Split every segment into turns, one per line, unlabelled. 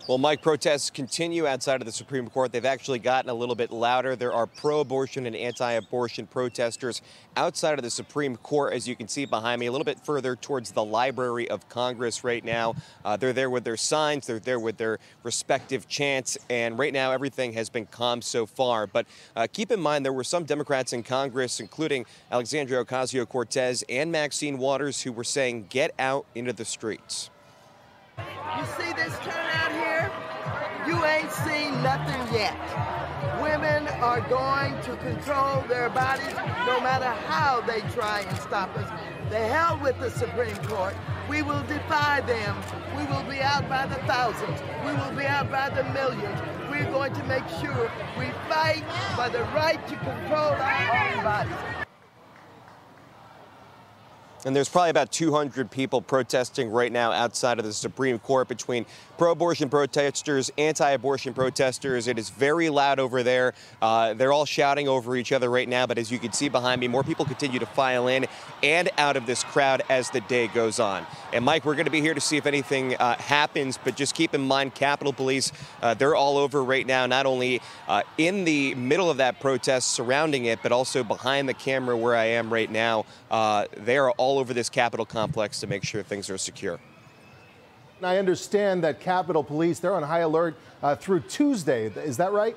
Well, Mike, protests continue outside of the Supreme Court. They've actually gotten a little bit louder. There are pro-abortion and anti-abortion protesters outside of the Supreme Court, as you can see behind me, a little bit further towards the Library of Congress right now. They're there with their signs. They're there with their respective chants. And right now, everything has been calm so far. But keep in mind, there were some Democrats in Congress, including Alexandria Ocasio-Cortez and Maxine Waters, who were saying, get out into the streets.
You see this turnout here? You ain't seen nothing yet. Women are going to control their bodies no matter how they try and stop us. The hell with the Supreme Court. We will defy them. We will be out by the thousands. We will be out by the millions. We're going to make sure we fight for the right to control our own bodies.
And there's probably about 200 people protesting right now outside of the Supreme Court between pro-abortion protesters, anti-abortion protesters. It is very loud over there. They're all shouting over each other right now. But as you can see behind me, more people continue to file in and out of this crowd as the day goes on. And Mike, we're going to be here to see if anything happens. But just keep in mind, Capitol Police, they're all over right now, not only in the middle of that protest surrounding it, but also behind the camera where I am right now. They are all over this Capitol complex to make sure things are secure.
And I understand that Capitol Police, they're on high alert through Tuesday. Is that right?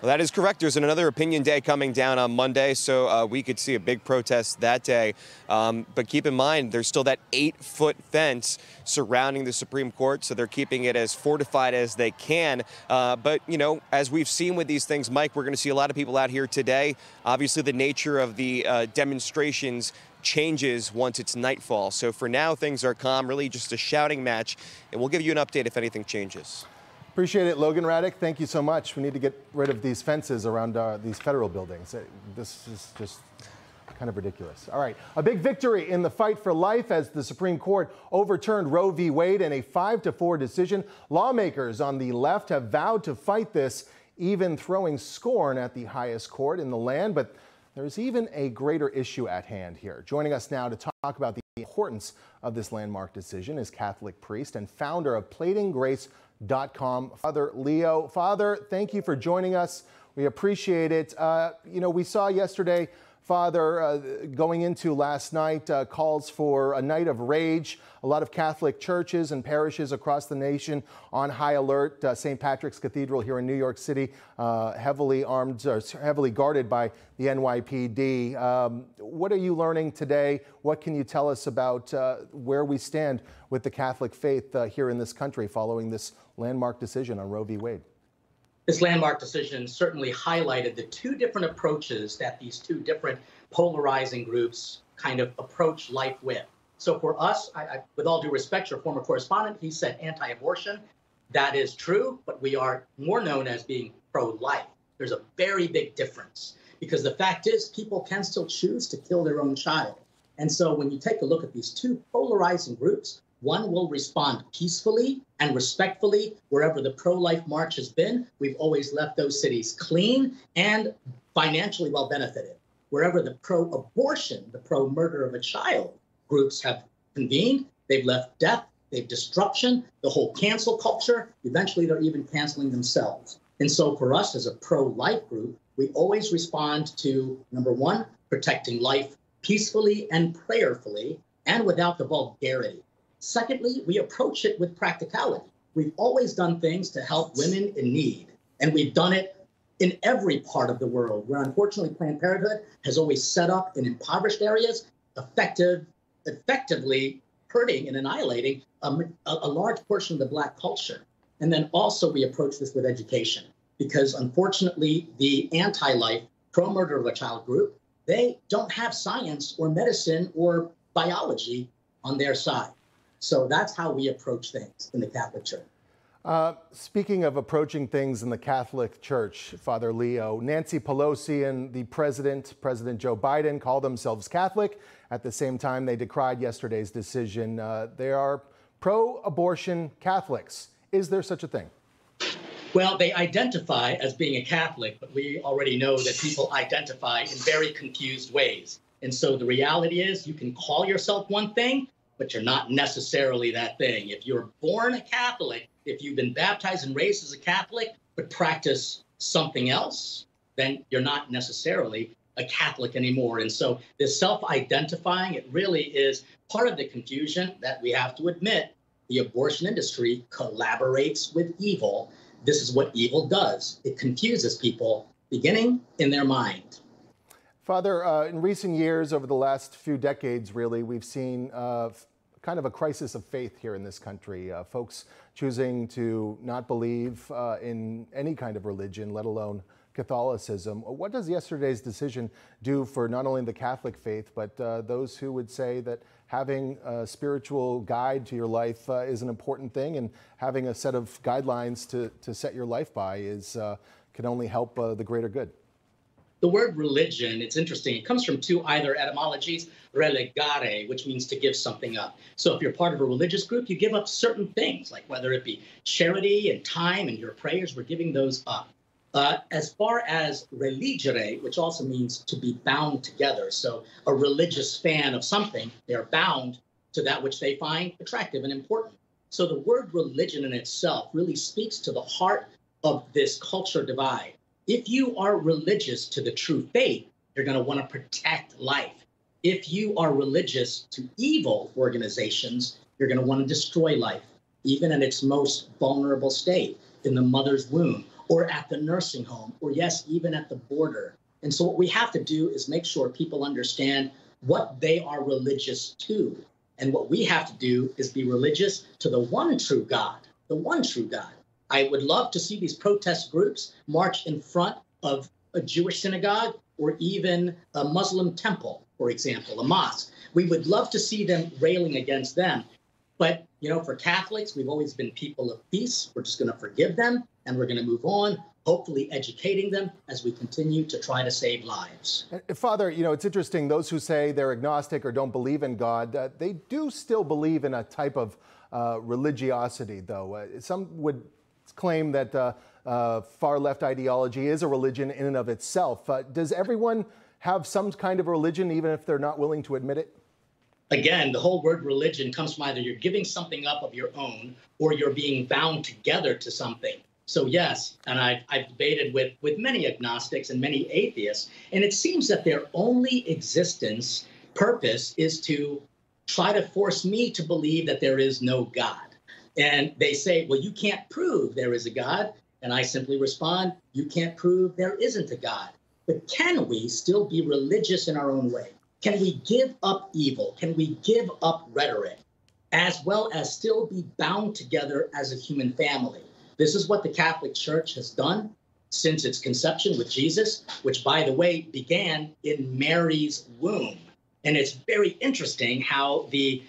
Well, that is correct. There's another opinion day coming down on Monday, so we could see a big protest that day. But keep in mind, there's still that 8-foot fence surrounding the Supreme Court, so they're keeping it as fortified as they can. But, you know, as we've seen with these things, Mike, we're going to see a lot of people out here today. Obviously, the nature of the demonstrations changes once it's nightfall. So for now, things are calm, really just a shouting match, and we'll give you an update if anything changes.
Appreciate it, Logan Raddick. Thank you so much. We need to get rid of these fences around these federal buildings. This is just kind of ridiculous. All right, a big victory in the fight for life as the Supreme Court overturned Roe v. Wade in a 5-4 decision. Lawmakers on the left have vowed to fight this, even throwing scorn at the highest court in the land. But there's even a greater issue at hand here. Joining us now to talk about the importance of this landmark decision is Catholic priest and founder of platinggrace.com, Father Leo. Father, thank you for joining us. We appreciate it. You know, we saw yesterday, Father, going into last night, calls for a night of rage. A lot of Catholic churches and parishes across the nation on high alert. St. Patrick's Cathedral here in New York City, heavily armed, heavily guarded by the NYPD. What are you learning today? What can you tell us about where we stand with the Catholic faith here in this country following this landmark decision on Roe v. Wade?
This landmark decision certainly highlighted the two different approaches that these two different polarizing groups kind of approach life with. So for us, with all due respect, your former correspondent, he said anti-abortion. That is true, but we are more known as being pro-life. There's a very big difference because the fact is people can still choose to kill their own child. And so when you take a look at these two polarizing groups, one will respond peacefully and respectfully wherever the pro-life march has been. We've always left those cities clean and financially well benefited. Wherever the pro-abortion, the pro-murder of a child groups have convened, they've left death, they've destruction, the whole cancel culture. Eventually, they're even canceling themselves. And so for us as a pro-life group, we always respond to, number one, protecting life peacefully and prayerfully and without the vulgarity. Secondly, we approach it with practicality. We've always done things to help women in need, and we've done it in every part of the world where, unfortunately, Planned Parenthood has always set up in impoverished areas, effectively hurting and annihilating a large portion of the Black culture. And then also we approach this with education because, unfortunately, the anti-life, pro-murder of a child group, they don't have science or medicine or biology on their side. So that's how we approach things in the Catholic Church.
Speaking of approaching things in the Catholic Church, Father Leo, Nancy Pelosi and the President Joe Biden, call themselves Catholic. At the same time, they decried yesterday's decision. They are pro-abortion Catholics. Is there such a thing?
Well, they identify as being a Catholic, but we already know that people identify in very confused ways. And so the reality is you can call yourself one thing, but you're not necessarily that thing. If you're born a Catholic, if you've been baptized and raised as a Catholic, but practice something else, then you're not necessarily a Catholic anymore. And so this self-identifying, it really is part of the confusion that we have to admit. The abortion industry collaborates with evil. This is what evil does. It confuses people, beginning in their mind.
Father, in recent years, over the last few decades, really, we've seen kind of a crisis of faith here in this country. Folks choosing to not believe in any kind of religion, let alone Catholicism. What does yesterday's decision do for not only the Catholic faith, but those who would say that having a spiritual guide to your life is an important thing, and having a set of guidelines to set your life by can only help the greater good?
The word religion, it's interesting. It comes from two either etymologies, relegare, which means to give something up. So if you're part of a religious group, you give up certain things, like whether it be charity and time and your prayers, we're giving those up. As far as religere, which also means to be bound together. So a religious fan of something, they're bound to that which they find attractive and important. So the word religion in itself really speaks to the heart of this culture divide. If you are religious to the true faith, you're going to want to protect life. If you are religious to evil organizations, you're going to want to destroy life, even in its most vulnerable state, in the mother's womb, or at the nursing home, or yes, even at the border. And so what we have to do is make sure people understand what they are religious to. And what we have to do is be religious to the one true God, the one true God. I would love to see these protest groups march in front of a Jewish synagogue or even a Muslim temple, for example, a mosque. We would love to see them railing against them. But, you know, for Catholics, we've always been people of peace. We're just going to forgive them and we're going to move on, hopefully educating them as we continue to try to save lives.
Father, you know, it's interesting. Those who say they're agnostic or don't believe in God, they do still believe in a type of religiosity, though. Some would claim that far left ideology is a religion in and of itself. Does everyone have some kind of religion, even if they're not willing to admit it?
Again, the whole word religion comes from either you're giving something up of your own or you're being bound together to something. So yes, and I've debated with many agnostics and many atheists, and it seems that their only existence purpose is to try to force me to believe that there is no God. And they say, well, you can't prove there is a God. And I simply respond, you can't prove there isn't a God. But can we still be religious in our own way? Can we give up evil? Can we give up rhetoric, as well as still be bound together as a human family? This is what the Catholic Church has done since its conception with Jesus, which, by the way, began in Mary's womb. And it's very interesting how the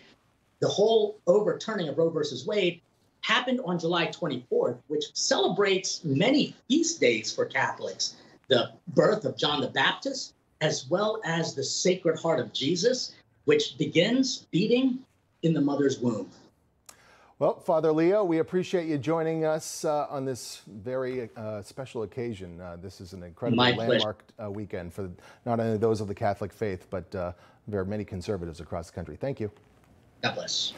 whole overturning of Roe versus Wade happened on July 24th, which celebrates many feast days for Catholics. The birth of John the Baptist, as well as the Sacred Heart of Jesus, which begins beating in the mother's womb.
Well, Father Leo, we appreciate you joining us on this very special occasion. This is an incredibly landmark weekend for not only those of the Catholic faith, but there are many conservatives across the country. Thank you.
God bless.